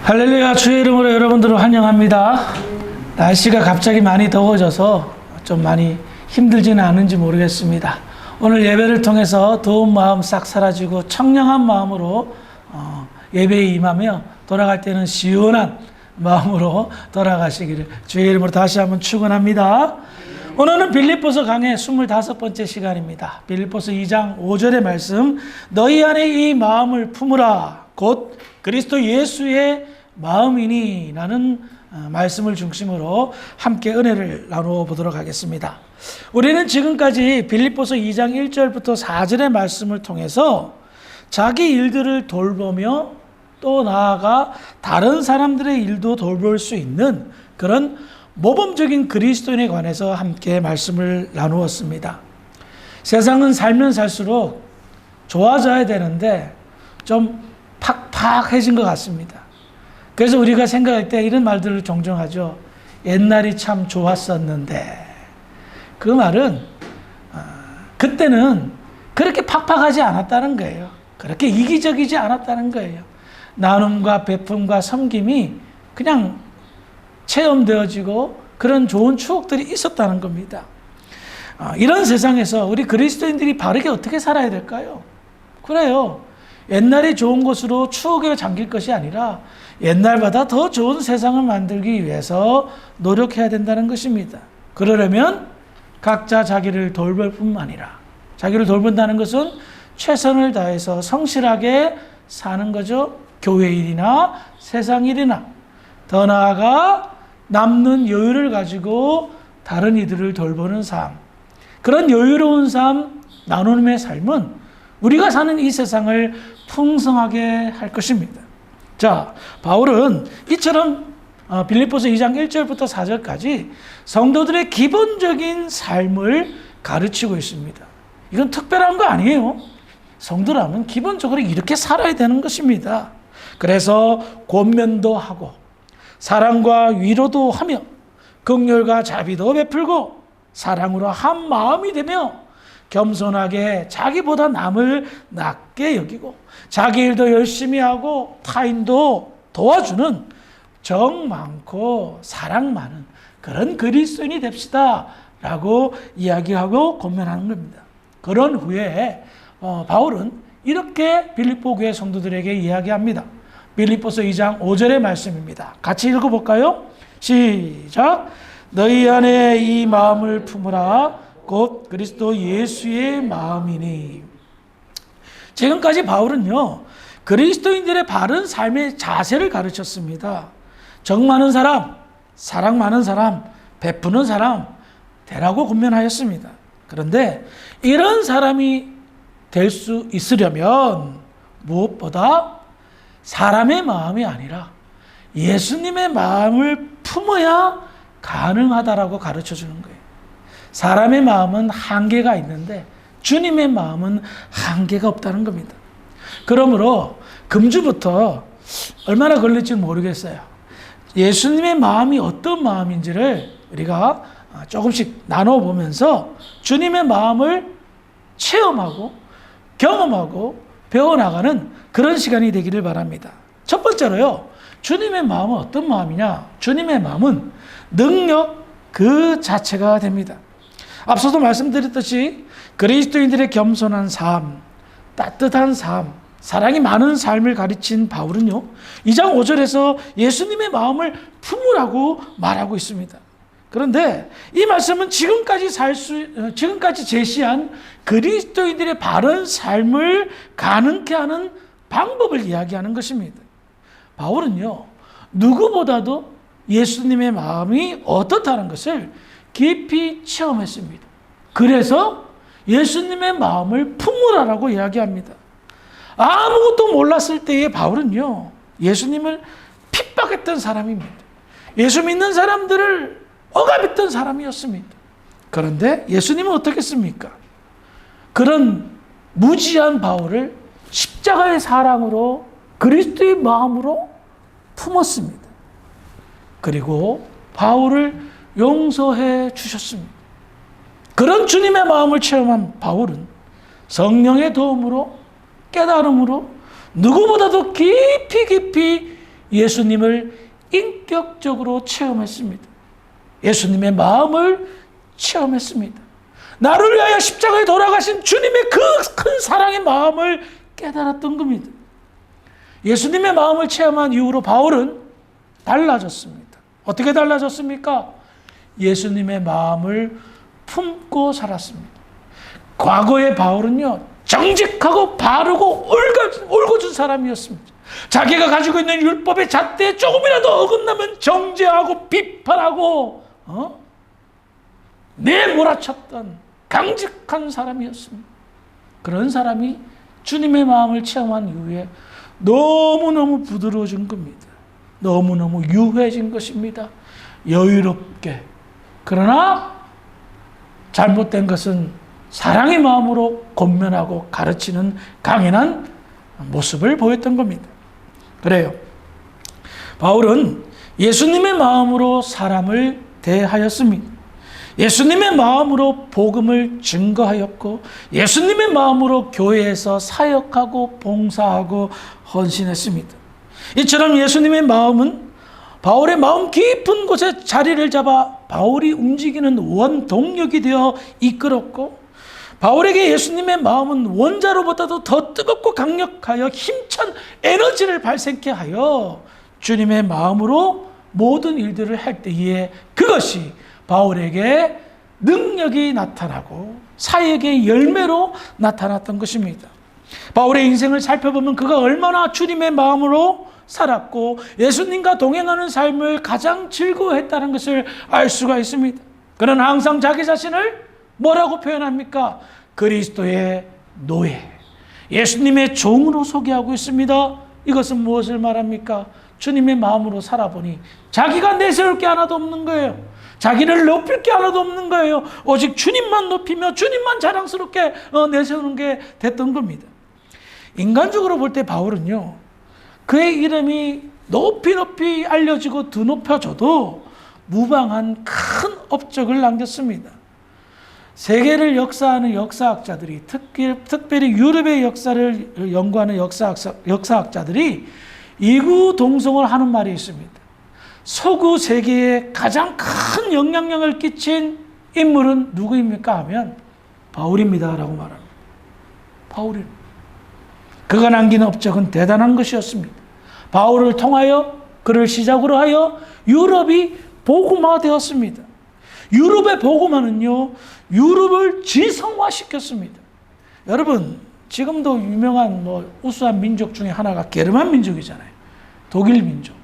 할렐루야, 주의 이름으로 여러분들을 환영합니다. 날씨가 갑자기 많이 더워져서 좀 많이 힘들지는 않은지 모르겠습니다. 오늘 예배를 통해서 더운 마음 싹 사라지고 청량한 마음으로 예배에 임하며 돌아갈 때는 시원한 마음으로 돌아가시기를 주의 이름으로 다시 한번 축원합니다. 오늘은 빌립보서 강의 25번째 시간입니다. 빌립보서 2장 5절의 말씀, 너희 안에 이 마음을 품으라 곧 그리스도 예수의 마음이니 라는 말씀을 중심으로 함께 은혜를 나누어 보도록 하겠습니다. 우리는 지금까지 빌립보서 2장 1절부터 4절의 말씀을 통해서 자기 일들을 돌보며 또 나아가 다른 사람들의 일도 돌볼 수 있는 그런 모범적인 그리스도인에 관해서 함께 말씀을 나누었습니다. 세상은 살면 살수록 좋아져야 되는데 좀 팍팍해진 것 같습니다. 그래서 우리가 생각할 때 이런 말들을 종종 하죠. 옛날이 참 좋았었는데. 그 말은 그때는 그렇게 팍팍하지 않았다는 거예요. 그렇게 이기적이지 않았다는 거예요. 나눔과 베품과 섬김이 그냥 체험되어지고 그런 좋은 추억들이 있었다는 겁니다. 이런 세상에서 우리 그리스도인들이 바르게 어떻게 살아야 될까요? 그래요. 옛날이 좋은 것으로 추억에 잠길 것이 아니라 옛날보다 더 좋은 세상을 만들기 위해서 노력해야 된다는 것입니다. 그러려면 각자 자기를 돌볼 뿐만 아니라 자기를 돌본다는 것은 최선을 다해서 성실하게 사는 거죠. 교회 일이나 세상 일이나 더 나아가 남는 여유를 가지고 다른 이들을 돌보는 삶, 그런 여유로운 삶, 나눔의 삶은 우리가 사는 이 세상을 풍성하게 할 것입니다. 자, 바울은 이처럼 빌립보서 2장 1절부터 4절까지 성도들의 기본적인 삶을 가르치고 있습니다. 이건 특별한 거 아니에요. 성도라면 기본적으로 이렇게 살아야 되는 것입니다. 그래서 권면도 하고 사랑과 위로도 하며 긍휼과 자비도 베풀고 사랑으로 한 마음이 되며 겸손하게 자기보다 남을 낮게 여기고 자기 일도 열심히 하고 타인도 도와주는 정 많고 사랑 많은 그런 그리스도인이 됩시다 라고 이야기하고 권면하는 겁니다. 그런 후에 바울은 이렇게 빌립보 교회 성도들에게 이야기합니다. 빌립보서 2장 5절의 말씀입니다. 같이 읽어볼까요? 시작! 너희 안에 이 마음을 품으라 곧 그리스도 예수의 마음이니. 지금까지 바울은요, 그리스도인들의 바른 삶의 자세를 가르쳤습니다. 정 많은 사람, 사랑 많은 사람, 베푸는 사람 되라고 권면하였습니다. 그런데 이런 사람이 될 수 있으려면 무엇보다 사람의 마음이 아니라 예수님의 마음을 품어야 가능하다라고 가르쳐 주는 거예요. 사람의 마음은 한계가 있는데 주님의 마음은 한계가 없다는 겁니다. 그러므로 금주부터 얼마나 걸릴지는 모르겠어요. 예수님의 마음이 어떤 마음인지를 우리가 조금씩 나눠보면서 주님의 마음을 체험하고 경험하고 배워나가는 그런 시간이 되기를 바랍니다. 첫 번째로요, 주님의 마음은 어떤 마음이냐? 주님의 마음은 능력 그 자체가 됩니다. 앞서도 말씀드렸듯이 그리스도인들의 겸손한 삶, 따뜻한 삶, 사랑이 많은 삶을 가르친 바울은요, 2장 5절에서 예수님의 마음을 품으라고 말하고 있습니다. 그런데 이 말씀은 지금까지 제시한 그리스도인들의 바른 삶을 가능케 하는 방법을 이야기하는 것입니다. 바울은요, 누구보다도 예수님의 마음이 어떻다는 것을 깊이 체험했습니다. 그래서 예수님의 마음을 품으라라고 이야기합니다. 아무것도 몰랐을 때의 바울은요, 예수님을 핍박했던 사람입니다. 예수 믿는 사람들을 억압했던 사람이었습니다. 그런데 예수님은 어떻게 했습니까? 그런 무지한 바울을 십자가의 사랑으로 그리스도의 마음으로 품었습니다. 그리고 바울을 용서해 주셨습니다. 그런 주님의 마음을 체험한 바울은 성령의 도움으로 깨달음으로 누구보다도 깊이 예수님을 인격적으로 체험했습니다. 예수님의 마음을 체험했습니다. 나를 위하여 십자가에 돌아가신 주님의 그 큰 사랑의 마음을 깨달았던 겁니다. 예수님의 마음을 체험한 이후로 바울은 달라졌습니다. 어떻게 달라졌습니까? 예수님의 마음을 품고 살았습니다. 과거의 바울은요, 정직하고 바르고 올곧은 사람이었습니다. 자기가 가지고 있는 율법의 잣대에 조금이라도 어긋나면 정죄하고 비판하고 내몰아쳤던 강직한 사람이었습니다. 그런 사람이 주님의 마음을 체험한 이후에 너무너무 부드러워진 겁니다. 너무너무 유해진 것입니다. 여유롭게. 그러나 잘못된 것은 사랑의 마음으로 권면하고 가르치는 강인한 모습을 보였던 겁니다. 그래요. 바울은 예수님의 마음으로 사람을 대하였습니다. 예수님의 마음으로 복음을 증거하였고 예수님의 마음으로 교회에서 사역하고 봉사하고 헌신했습니다. 이처럼 예수님의 마음은 바울의 마음 깊은 곳에 자리를 잡아 바울이 움직이는 원동력이 되어 이끌었고 바울에게 예수님의 마음은 원자로보다도 더 뜨겁고 강력하여 힘찬 에너지를 발생케 하여 주님의 마음으로 모든 일들을 할 때에 그것이 바울에게 능력이 나타나고 사역의 열매로 나타났던 것입니다. 바울의 인생을 살펴보면 그가 얼마나 주님의 마음으로 살았고 예수님과 동행하는 삶을 가장 즐거워했다는 것을 알 수가 있습니다. 그는 항상 자기 자신을 뭐라고 표현합니까? 그리스도의 노예, 예수님의 종으로 소개하고 있습니다. 이것은 무엇을 말합니까? 주님의 마음으로 살아보니 자기가 내세울 게 하나도 없는 거예요. 자기를 높일 게 하나도 없는 거예요. 오직 주님만 높이며 주님만 자랑스럽게 내세우는 게 됐던 겁니다. 인간적으로 볼 때 바울은요, 그의 이름이 높이 알려지고 드높여져도 무방한 큰 업적을 남겼습니다. 세계를 역사하는 역사학자들이 특별히 유럽의 역사를 연구하는 역사학자들이 이구동성을 하는 말이 있습니다. 서구 세계에 가장 큰 영향력을 끼친 인물은 누구입니까? 하면 바울입니다 라고 말합니다. 바울입니다. 그가 남긴 업적은 대단한 것이었습니다. 바울을 통하여 그를 시작으로 하여 유럽이 복음화되었습니다. 유럽의 복음화는요, 유럽을 지성화시켰습니다. 여러분, 지금도 유명한 우수한 민족 중에 하나가 게르만 민족이잖아요. 독일 민족.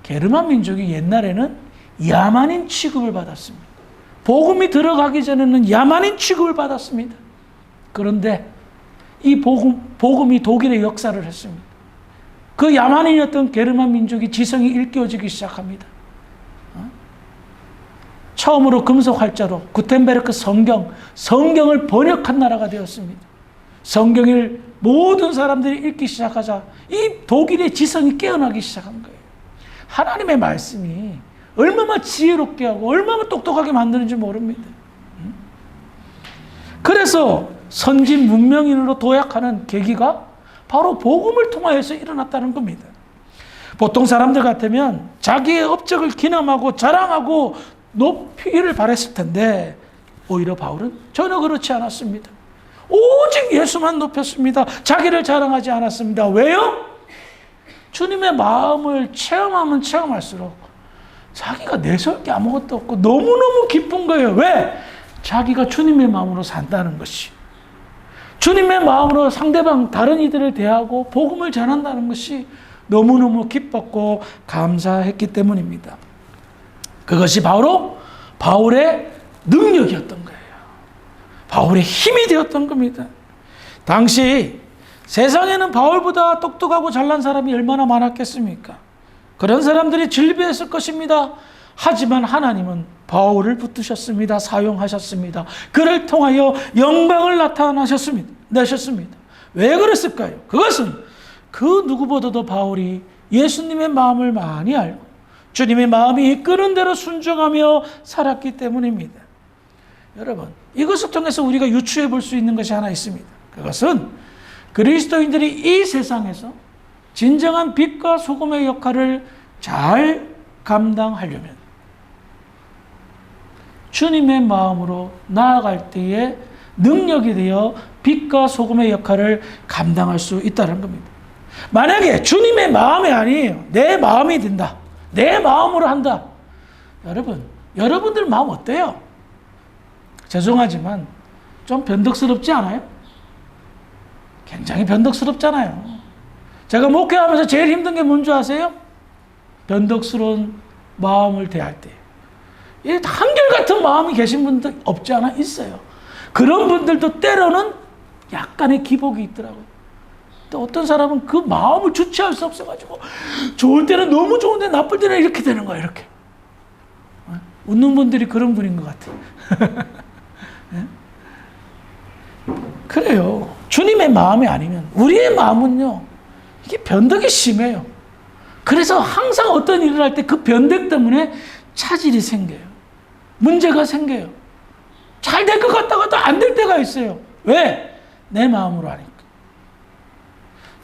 게르만 민족이 옛날에는 야만인 취급을 받았습니다. 복음이 들어가기 전에는 야만인 취급을 받았습니다. 그런데 이 복음이 독일의 역사를 했습니다. 그 야만인이었던 게르만 민족이 지성이 일깨워지기 시작합니다. 처음으로 금속 활자로 구텐베르크 성경을 번역한 나라가 되었습니다. 성경을 모든 사람들이 읽기 시작하자 이 독일의 지성이 깨어나기 시작한 거예요. 하나님의 말씀이 얼마나 지혜롭게 하고 얼마나 똑똑하게 만드는지 모릅니다. 그래서 선진 문명인으로 도약하는 계기가 바로 복음을 통하여서 일어났다는 겁니다. 보통 사람들 같으면 자기의 업적을 기념하고 자랑하고 높이기를 바랬을 텐데 오히려 바울은 전혀 그렇지 않았습니다. 오직 예수만 높였습니다. 자기를 자랑하지 않았습니다. 왜요? 주님의 마음을 체험하면 체험할수록 자기가 내세울 게 아무것도 없고 너무너무 기쁜 거예요. 왜? 자기가 주님의 마음으로 산다는 것이. 주님의 마음으로 상대방 다른 이들을 대하고 복음을 전한다는 것이 너무너무 기뻤고 감사했기 때문입니다. 그것이 바로 바울의 능력이었던 거예요. 바울의 힘이 되었던 겁니다. 당시 세상에는 바울보다 똑똑하고 잘난 사람이 얼마나 많았겠습니까? 그런 사람들이 질비했을 것입니다. 하지만 하나님은 바울을 붙드셨습니다. 사용하셨습니다. 그를 통하여 영광을 내셨습니다. 왜 그랬을까요? 그것은 그 누구보다도 바울이 예수님의 마음을 많이 알고 주님의 마음이 이끄는 대로 순종하며 살았기 때문입니다. 여러분, 이것을 통해서 우리가 유추해 볼 수 있는 것이 하나 있습니다. 그것은 그리스도인들이 이 세상에서 진정한 빛과 소금의 역할을 잘 감당하려면 주님의 마음으로 나아갈 때에 능력이 되어 빛과 소금의 역할을 감당할 수 있다는 겁니다. 만약에 주님의 마음이 아니에요. 내 마음이 된다. 내 마음으로 한다. 여러분들 마음 어때요? 죄송하지만 좀 변덕스럽지 않아요? 굉장히 변덕스럽잖아요. 제가 목회하면서 제일 힘든 게 뭔지 아세요? 변덕스러운 마음을 대할 때. 한결같은 마음이 계신 분들 없지 않아? 있어요. 그런 분들도 때로는 약간의 기복이 있더라고요. 또 어떤 사람은 그 마음을 주체할 수 없어가지고 좋을 때는 너무 좋은데 나쁠 때는 이렇게 되는 거예요. 이렇게. 웃는 분들이 그런 분인 것 같아요. 그래요. 주님의 마음이 아니면 우리의 마음은요. 이게 변덕이 심해요. 그래서 항상 어떤 일을 할 때 그 변덕 때문에 차질이 생겨요. 문제가 생겨요. 잘 될 것 같다가도 안 될 때가 있어요. 왜? 내 마음으로 하니까.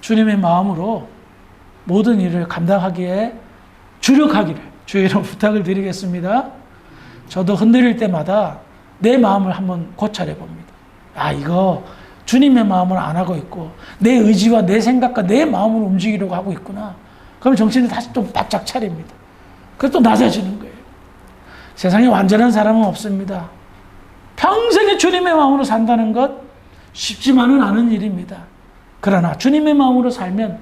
주님의 마음으로 모든 일을 감당하기에 주력하기를 주의 이름 부탁을 드리겠습니다. 저도 흔들릴 때마다 내 마음을 한번 고찰해 봅니다. 이거 주님의 마음을 안 하고 있고 내 의지와 내 생각과 내 마음으로 움직이려고 하고 있구나. 그럼 정신을 다시 또 바짝 차립니다. 그래서 또 낮아지는 거예요. 세상에 완전한 사람은 없습니다. 평생에 주님의 마음으로 산다는 것 쉽지만은 않은 일입니다. 그러나 주님의 마음으로 살면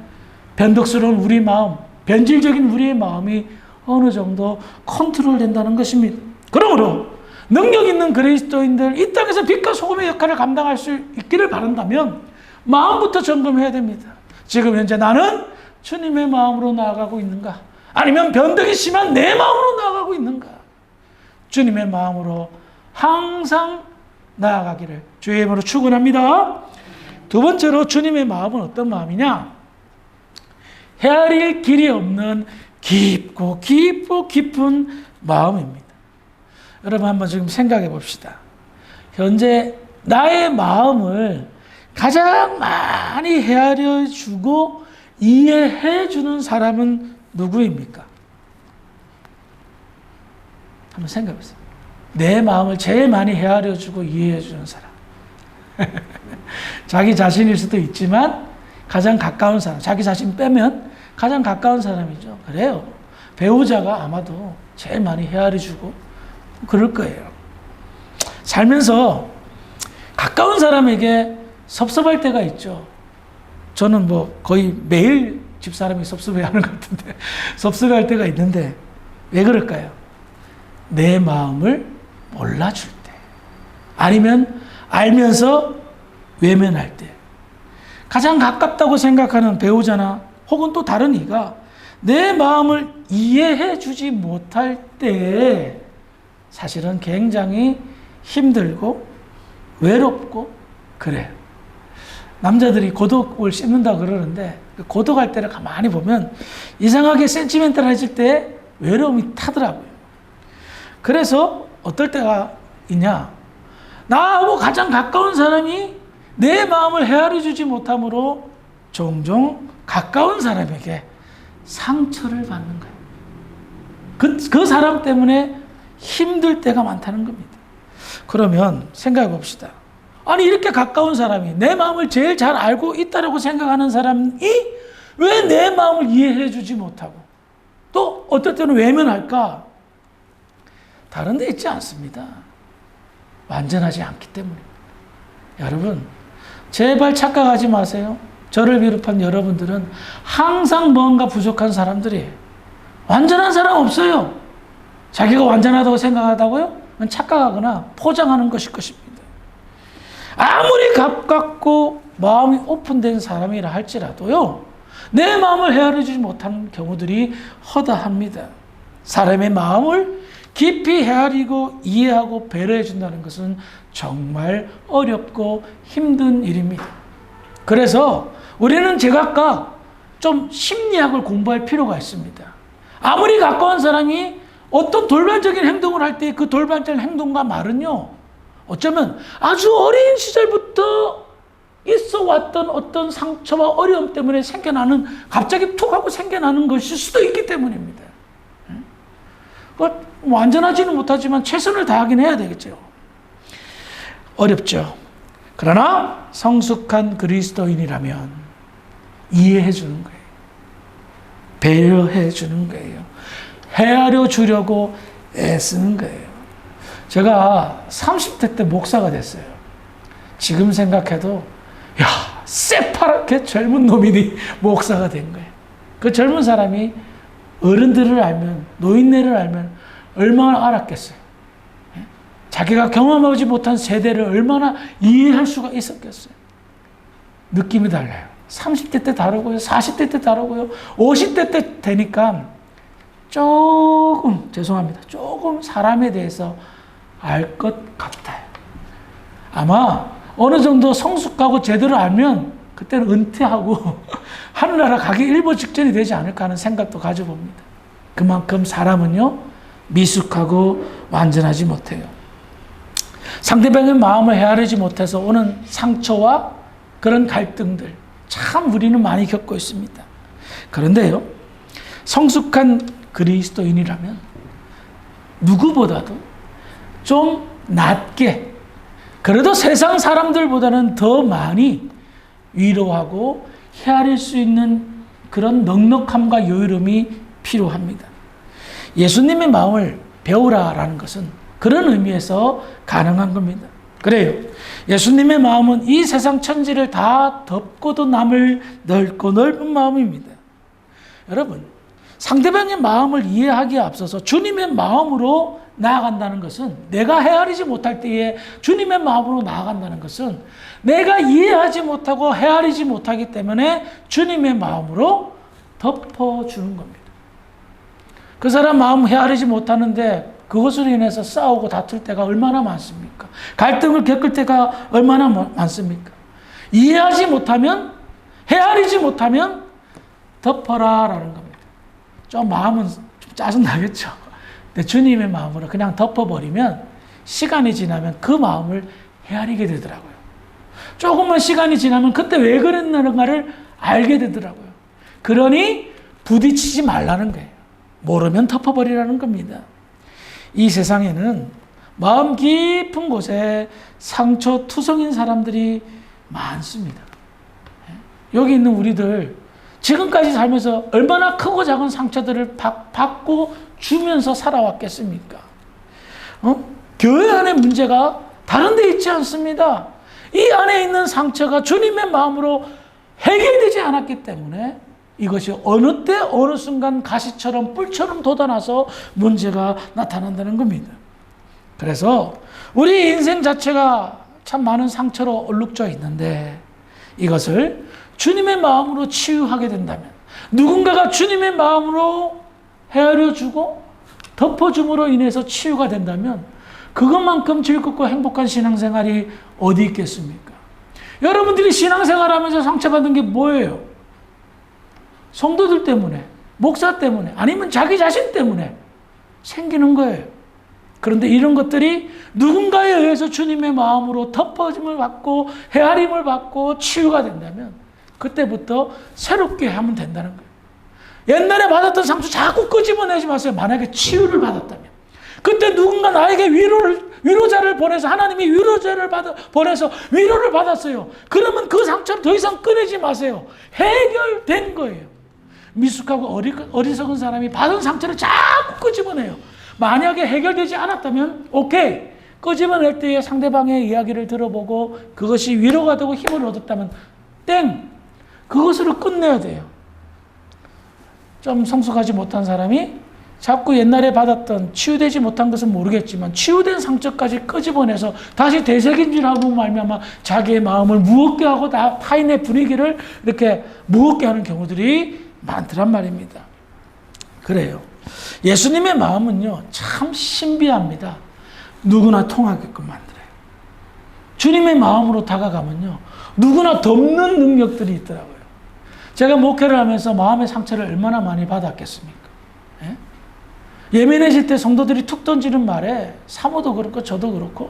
변덕스러운 우리 마음, 변질적인 우리의 마음이 어느 정도 컨트롤 된다는 것입니다. 그러므로 능력 있는 그리스도인들, 이 땅에서 빛과 소금의 역할을 감당할 수 있기를 바란다면 마음부터 점검해야 됩니다. 지금 현재 나는 주님의 마음으로 나아가고 있는가? 아니면 변덕이 심한 내 마음으로 나아가고 있는가? 주님의 마음으로 항상 나아가기를 주의 이름으로 축원합니다. 두 번째로 주님의 마음은 어떤 마음이냐? 헤아릴 길이 없는 깊고 깊은 마음입니다. 여러분 한번 지금 생각해 봅시다. 현재 나의 마음을 가장 많이 헤아려 주고 이해해 주는 사람은 누구입니까? 한번 생각해 보세요. 내 마음을 제일 많이 헤아려 주고 이해해 주는 사람. 자기 자신일 수도 있지만 가장 가까운 사람, 자기 자신 빼면 가장 가까운 사람이죠. 그래요. 배우자가 아마도 제일 많이 헤아려 주고 그럴 거예요. 살면서 가까운 사람에게 섭섭할 때가 있죠. 저는 거의 매일 집사람이 섭섭해하는 것 같은데 섭섭할 때가 있는데 왜 그럴까요? 내 마음을 몰라줄 때, 아니면 알면서 외면할 때, 가장 가깝다고 생각하는 배우자나 혹은 또 다른 이가 내 마음을 이해해 주지 못할 때 사실은 굉장히 힘들고 외롭고 그래요. 남자들이 고독을 씹는다 그러는데 고독할 때를 가만히 보면 이상하게 센티멘탈해질 때 외로움이 타더라고요. 그래서 어떨 때가 있냐? 나하고 가장 가까운 사람이 내 마음을 헤아려 주지 못함으로 종종 가까운 사람에게 상처를 받는 거예요. 그 사람 때문에 힘들 때가 많다는 겁니다. 그러면 생각해 봅시다. 아니 이렇게 가까운 사람이 내 마음을 제일 잘 알고 있다고 생각하는 사람이 왜 내 마음을 이해해 주지 못하고 또 어떨 때는 외면할까? 다른 데 있지 않습니다. 완전하지 않기 때문입니다. 여러분 제발 착각하지 마세요. 저를 비롯한 여러분들은 항상 뭔가 부족한 사람들이에요. 완전한 사람 없어요. 자기가 완전하다고 생각하다고요? 그건 착각하거나 포장하는 것일 것입니다. 아무리 가깝고 마음이 오픈된 사람이라 할지라도요, 내 마음을 헤아려주지 못하는 경우들이 허다합니다. 사람의 마음을 깊이 헤아리고 이해하고 배려해 준다는 것은 정말 어렵고 힘든 일입니다. 그래서 우리는 제각각 좀 심리학을 공부할 필요가 있습니다. 아무리 가까운 사람이 어떤 돌발적인 행동을 할 때 그 돌발적인 행동과 말은요, 어쩌면 아주 어린 시절부터 있어 왔던 어떤 상처와 어려움 때문에 생겨나는, 갑자기 툭 하고 생겨나는 것일 수도 있기 때문입니다. 완전하지는 못하지만 최선을 다하긴 해야 되겠죠. 어렵죠. 그러나 성숙한 그리스도인이라면 이해해 주는 거예요. 배려해 주는 거예요. 헤아려 주려고 애쓰는 거예요. 제가 30대 때 목사가 됐어요. 지금 생각해도 야, 새파랗게 젊은 놈이 목사가 된 거예요. 그 젊은 사람이 어른들을 알면, 노인네를 알면 얼마나 알았겠어요. 자기가 경험하지 못한 세대를 얼마나 이해할 수가 있었겠어요. 느낌이 달라요. 30대 때 다르고요, 40대 때 다르고요, 50대 때 되니까 조금, 죄송합니다, 조금 사람에 대해서 알 것 같아요. 아마 어느 정도 성숙하고 제대로 알면 그때는 은퇴하고 하늘나라 가기 일보 직전이 되지 않을까 하는 생각도 가져봅니다. 그만큼 사람은요, 미숙하고 완전하지 못해요. 상대방의 마음을 헤아리지 못해서 오는 상처와 그런 갈등들, 참 우리는 많이 겪고 있습니다. 그런데요, 성숙한 그리스도인이라면 누구보다도 좀 낮게, 그래도 세상 사람들보다는 더 많이 위로하고 헤아릴 수 있는 그런 넉넉함과 여유로움이 필요합니다. 예수님의 마음을 배우라라는 것은 그런 의미에서 가능한 겁니다. 그래요. 예수님의 마음은 이 세상 천지를 다 덮고도 남을 넓고 넓은 마음입니다. 여러분, 상대방의 마음을 이해하기에 앞서서 주님의 마음으로 나아간다는 것은, 내가 헤아리지 못할 때에 주님의 마음으로 나아간다는 것은 내가 이해하지 못하고 헤아리지 못하기 때문에 주님의 마음으로 덮어주는 겁니다. 그 사람 마음 헤아리지 못하는데 그것으로 인해서 싸우고 다툴 때가 얼마나 많습니까? 갈등을 겪을 때가 얼마나 많습니까? 이해하지 못하면, 헤아리지 못하면 덮어라라는 겁니다. 좀 마음은 좀 짜증나겠죠. 근데 주님의 마음으로 그냥 덮어버리면 시간이 지나면 그 마음을 헤아리게 되더라고요. 조금만 시간이 지나면 그때 왜 그랬는가를 알게 되더라고요. 그러니 부딪히지 말라는 거예요. 모르면 덮어버리라는 겁니다. 이 세상에는 마음 깊은 곳에 상처투성인 사람들이 많습니다. 여기 있는 우리들 지금까지 살면서 얼마나 크고 작은 상처들을 받고 주면서 살아왔겠습니까? 교회 안에 문제가 다른 데 있지 않습니다. 이 안에 있는 상처가 주님의 마음으로 해결되지 않았기 때문에 이것이 어느 때 어느 순간 가시처럼 뿔처럼 돋아나서 문제가 나타난다는 겁니다. 그래서 우리 인생 자체가 참 많은 상처로 얼룩져 있는데 이것을 주님의 마음으로 치유하게 된다면, 누군가가 주님의 마음으로 헤아려주고 덮어줌으로 인해서 치유가 된다면 그것만큼 즐겁고 행복한 신앙생활이 어디 있겠습니까? 여러분들이 신앙생활하면서 상처받은 게 뭐예요? 성도들 때문에, 목사 때문에, 아니면 자기 자신 때문에 생기는 거예요. 그런데 이런 것들이 누군가에 의해서 주님의 마음으로 덮어짐을 받고 헤아림을 받고 치유가 된다면 그때부터 새롭게 하면 된다는 거예요. 옛날에 받았던 상처 자꾸 끄집어내지 마세요. 만약에 치유를 받았다면. 그때 누군가 나에게 위로자를 보내서, 하나님이 위로자를 보내서 위로를 받았어요. 그러면 그 상처를 더 이상 꺼내지 마세요. 해결된 거예요. 미숙하고 어리석은 사람이 받은 상처를 자꾸 끄집어내요. 만약에 해결되지 않았다면 오케이, 끄집어낼 때에 상대방의 이야기를 들어보고 그것이 위로가 되고 힘을 얻었다면 땡, 그것으로 끝내야 돼요. 좀 성숙하지 못한 사람이 자꾸 옛날에 받았던, 치유되지 못한 것은 모르겠지만 치유된 상처까지 끄집어내서 다시 되새김질하고 말미암아 자기의 마음을 무겁게 하고 타인의 분위기를 이렇게 무겁게 하는 경우들이 많더란 말입니다. 그래요. 예수님의 마음은요, 참 신비합니다. 누구나 통하게끔 만들어요. 주님의 마음으로 다가가면요, 누구나 덮는 능력들이 있더라고요. 제가 목회를 하면서 마음의 상처를 얼마나 많이 받았겠습니까? 예민해질 때 성도들이 툭 던지는 말에 사모도 그렇고 저도 그렇고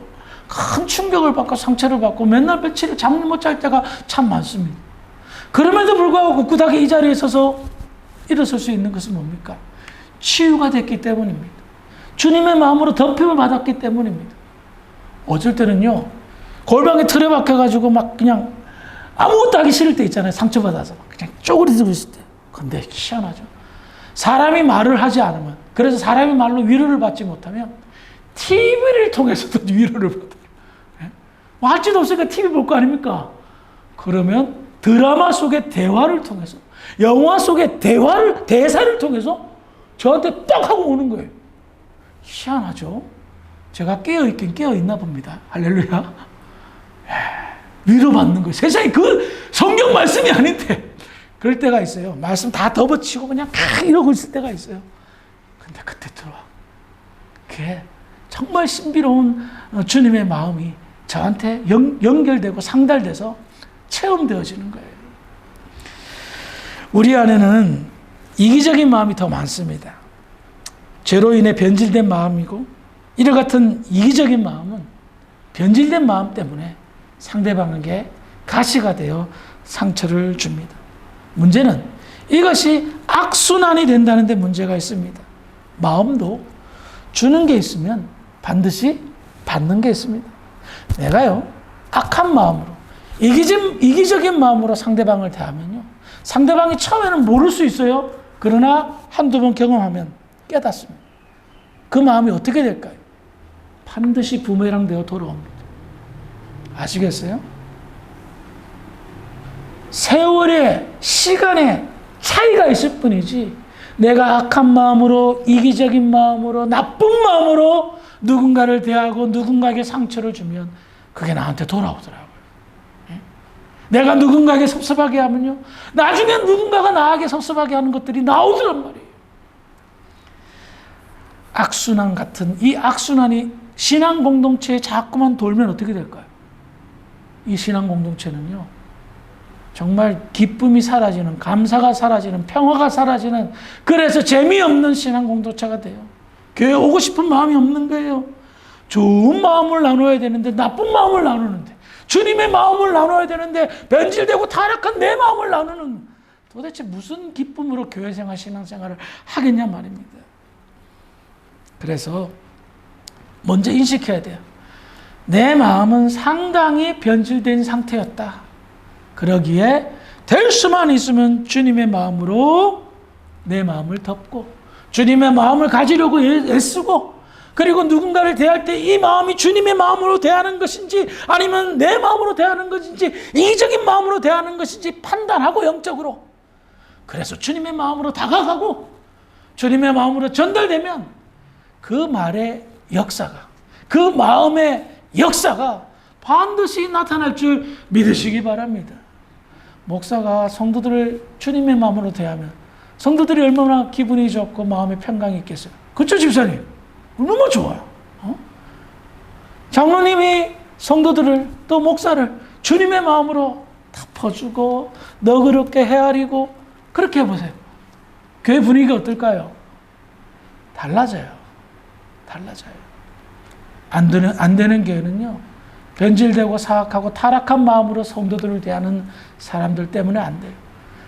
큰 충격을 받고 상처를 받고 맨날 며칠을 잠을 못 잘 때가 참 많습니다. 그럼에도 불구하고 꿋꿋하게 이 자리에 서서 일어설 수 있는 것은 뭡니까? 치유가 됐기 때문입니다. 주님의 마음으로 덮임을 받았기 때문입니다. 어쩔 때는요, 골방에 틀에 박혀가지고 막 그냥 아무것도 하기 싫을 때 있잖아요. 상처받아서 그냥 쪼그리들고 있을 때. 근데 희한하죠. 사람이 말을 하지 않으면, 그래서 사람이 말로 위로를 받지 못하면 TV를 통해서도 위로를 받아요. 뭐 할 짓 없으니까 TV 볼 거 아닙니까? 그러면 드라마 속의 대화를 통해서, 영화 속의 대사를 통해서 저한테 뻑 하고 오는 거예요. 희한하죠? 제가 깨어있긴 깨어있나 봅니다. 할렐루야. 위로받는 거예요. 세상에 그 성경 말씀이 아닌데. 그럴 때가 있어요. 말씀 다 덮어치고 그냥 이러고 있을 때가 있어요. 근데 그때 들어와. 그게 정말 신비로운 주님의 마음이 저한테 연결되고 상달돼서 체험되어지는 거예요. 우리 안에는 이기적인 마음이 더 많습니다. 죄로 인해 변질된 마음이고, 이와 같은 이기적인 마음은 변질된 마음 때문에 상대방에게 가시가 되어 상처를 줍니다. 문제는 이것이 악순환이 된다는 데 문제가 있습니다. 마음도 주는 게 있으면 반드시 받는 게 있습니다. 내가요, 악한 마음으로, 이기적인 마음으로 상대방을 대하면요, 상대방이 처음에는 모를 수 있어요. 그러나 한두 번 경험하면 깨닫습니다. 그 마음이 어떻게 될까요? 반드시 부메랑 되어 돌아옵니다. 아시겠어요? 세월의, 시간의 차이가 있을 뿐이지, 내가 악한 마음으로, 이기적인 마음으로, 나쁜 마음으로 누군가를 대하고 누군가에게 상처를 주면 그게 나한테 돌아오더라고요. 내가 누군가에게 섭섭하게 하면요, 나중에 누군가가 나에게 섭섭하게 하는 것들이 나오더란 말이에요. 악순환 같은 이 악순환이 신앙 공동체에 자꾸만 돌면 어떻게 될까요? 이 신앙 공동체는요, 정말 기쁨이 사라지는, 감사가 사라지는, 평화가 사라지는, 그래서 재미없는 신앙 공동체가 돼요. 교회 오고 싶은 마음이 없는 거예요. 좋은 마음을 나눠야 되는데 나쁜 마음을 나누는데, 주님의 마음을 나눠야 되는데 변질되고 타락한 내 마음을 나누는, 도대체 무슨 기쁨으로 교회생활, 신앙생활을 하겠냐 말입니다. 그래서 먼저 인식해야 돼요. 내 마음은 상당히 변질된 상태였다. 그러기에 될 수만 있으면 주님의 마음으로 내 마음을 덮고, 주님의 마음을 가지려고 애쓰고, 그리고 누군가를 대할 때 이 마음이 주님의 마음으로 대하는 것인지 아니면 내 마음으로 대하는 것인지 이기적인 마음으로 대하는 것인지 판단하고, 영적으로. 그래서 주님의 마음으로 다가가고 주님의 마음으로 전달되면 그 말의 역사가, 그 마음의 역사가 반드시 나타날 줄 믿으시기 바랍니다. 목사가 성도들을 주님의 마음으로 대하면 성도들이 얼마나 기분이 좋고 마음의 평강이 있겠어요. 그렇죠, 집사님? 너무 좋아요. 장로님이 성도들을, 또 목사를 주님의 마음으로 덮어주고 너그럽게 헤아리고, 그렇게 해보세요. 교회 분위기가 어떨까요? 달라져요. 안 되는 교회는요, 변질되고 사악하고 타락한 마음으로 성도들을 대하는 사람들 때문에 안 돼요.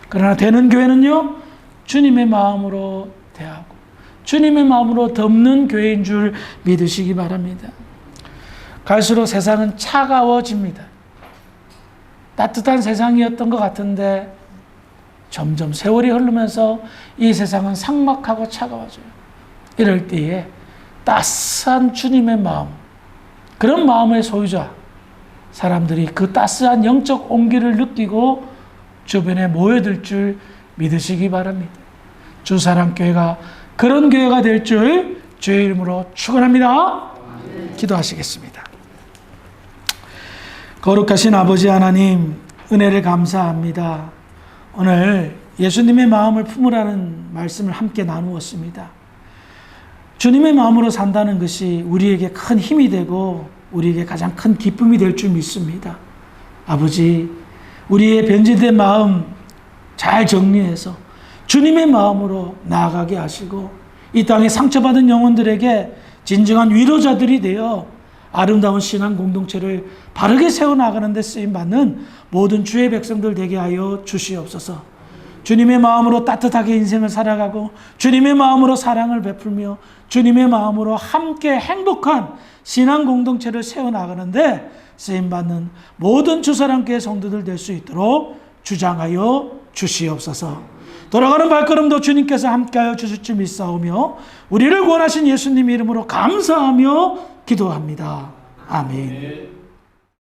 그러나 되는 교회는요, 주님의 마음으로 대하고 주님의 마음으로 덮는 교회인 줄 믿으시기 바랍니다. 갈수록 세상은 차가워집니다. 따뜻한 세상이었던 것 같은데 점점 세월이 흐르면서 이 세상은 삭막하고 차가워져요. 이럴 때에 따스한 주님의 마음, 그런 마음의 소유자 사람들이 그 따스한 영적 온기를 느끼고 주변에 모여들 줄 믿으시기 바랍니다. 주사랑교회가 그런 교회가 될 줄 주의 이름으로 축원합니다. 기도하시겠습니다. 거룩하신 아버지 하나님, 은혜를 감사합니다. 오늘 예수님의 마음을 품으라는 말씀을 함께 나누었습니다. 주님의 마음으로 산다는 것이 우리에게 큰 힘이 되고 우리에게 가장 큰 기쁨이 될 줄 믿습니다. 아버지, 우리의 변질된 마음 잘 정리해서 주님의 마음으로 나아가게 하시고, 이 땅에 상처받은 영혼들에게 진정한 위로자들이 되어 아름다운 신앙 공동체를 바르게 세워나가는 데 쓰임받는 모든 주의 백성들 되게 하여 주시옵소서. 주님의 마음으로 따뜻하게 인생을 살아가고 주님의 마음으로 사랑을 베풀며 주님의 마음으로 함께 행복한 신앙 공동체를 세워나가는데 쓰임받는 모든 주사랑교회 성도들 될 수 있도록 주장하여 주시옵소서. 돌아가는 발걸음도 주님께서 함께하여 주실 줄 믿사오며 우리를 구원하신 예수님 이름으로 감사하며 기도합니다. 아멘.